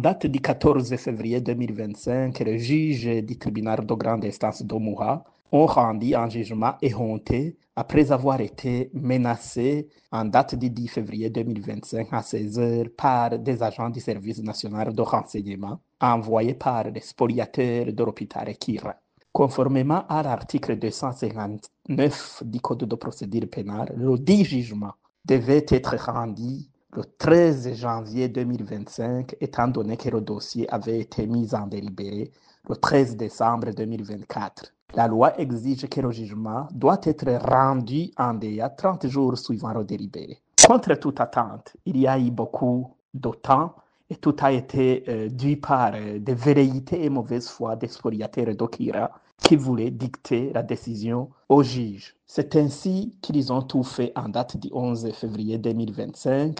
date du 14 février 2025, le juge du tribunal de grande instance d'Omaha ont rendu un jugement éhonté après avoir été menacé en date du 10 février 2025 à 16 heures par des agents du service national de renseignement envoyés par les spoliateurs de l'hôpital Kira. Conformément à l'article 259 du Code de procédure pénale, le dit jugement devait être rendu le 13 janvier 2025, étant donné que le dossier avait été mis en délibéré le 13 décembre 2024. La loi exige que le jugement doit être rendu en délai 30 jours suivant le délibéré. Contre toute attente, il y a eu beaucoup de temps et tout a été dû par des velléités et mauvaise foi des spoliateurs d'Okira qui voulaient dicter la décision au juge. C'est ainsi qu'ils ont tout fait en date du 11 février 2025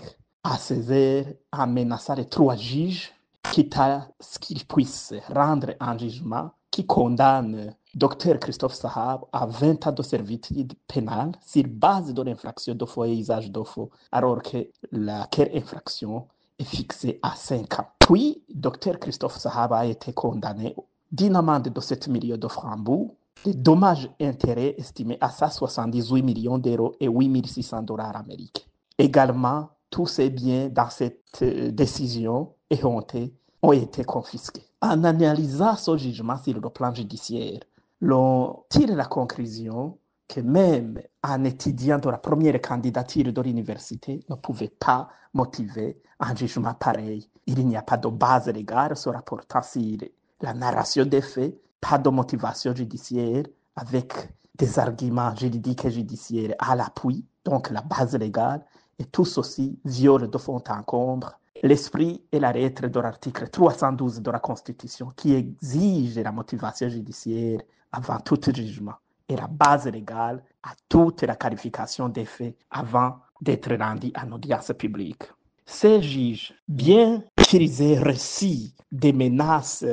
à 16 heures en menaçant les 3 juges quitte à ce qu'ils puissent rendre un jugement qui condamne Dr Christophe Sahab à 20 ans de servitude pénale sur base de l'infraction de faux et usage de faux, alors que laquelle infraction est fixée à 5 ans. Puis, Dr Christophe Sahab a été condamné d'une amende de 7 millions de francs bouts, des dommages et intérêts estimés à 178 millions d'euros et 8 600 dollars américains. Également, tous ces biens dans cette décision éhontée ont été confisqués. En analysant ce jugement sur le plan judiciaire, l'on tire la conclusion que même un étudiant de la première candidature de l'université ne pouvait pas motiver un jugement pareil. Il n'y a pas de base légale se rapportant sur la narration des faits, pas de motivation judiciaire avec des arguments juridiques et judiciaires à l'appui, donc la base légale, et tout ceci viole de fond en comble l'esprit et la lettre de l'article 312 de la Constitution qui exige la motivation judiciaire avant tout jugement et la base légale à toute la qualification des faits avant d'être rendu en audience publique. Ces juges, bien qu'ils aient reçu des menaces,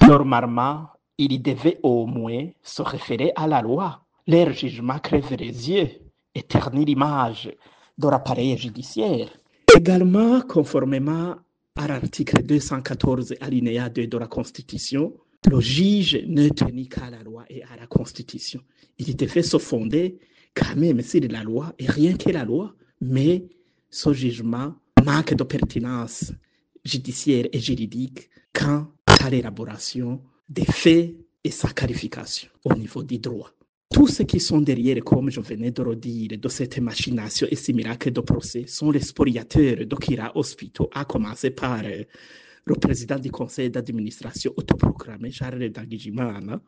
normalement, ils devaient au moins se référer à la loi. Leur jugement crève les yeux et ternit l'image de l'appareil judiciaire. Également, conformément à l'article 214 alinéa 2 de la Constitution, le juge ne tenait qu'à la loi et à la Constitution. Il devait se fonder quand même sur la loi et rien que la loi, mais ce jugement manque de pertinence judiciaire et juridique quant à l'élaboration des faits et sa qualification au niveau du droit. Tous ceux qui sont derrière, comme je venais de le dire, de cette machination et ces miracles de procès sont les spoliateurs d'Okira Hospital, à commencer par le président du conseil d'administration autoproclamé, Charles Dangijimana,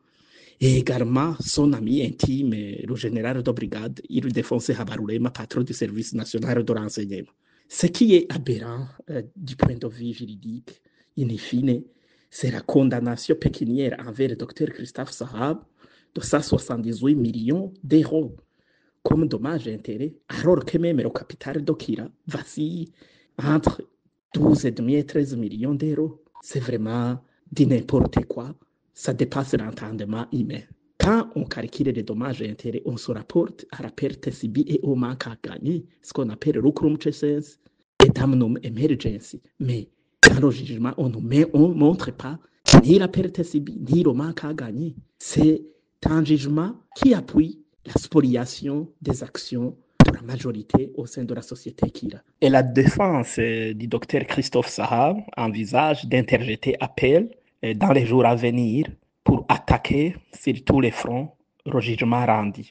et également son ami intime, le général de brigade, Ildefonse Habarulema, patron du service national de renseignement. Ce qui est aberrant du point de vue juridique, in fine, c'est la condamnation pécuniaire envers le docteur Christophe Sahab de 178 millions d'euros comme dommage et intérêt, alors que même le capital d'Okira vacille entre 12,5 et 13 millions d'euros. C'est vraiment du n'importe quoi. Ça dépasse l'entendement humain. Quand on calcule les dommages et intérêts, on se rapporte à la perte subie et au manque à gagner, ce qu'on appelle lucrum cessens et damnum emergency. Mais dans le jugement, on ne montre pas ni la perte subie, ni le manque à gagner. C'est un jugement qui appuie la spoliation des actions de la majorité au sein de la société Kira. Et la défense du docteur Christophe Sahab envisage d'interjeter appel dans les jours à venir pour attaquer sur tous les fronts le jugement rendu.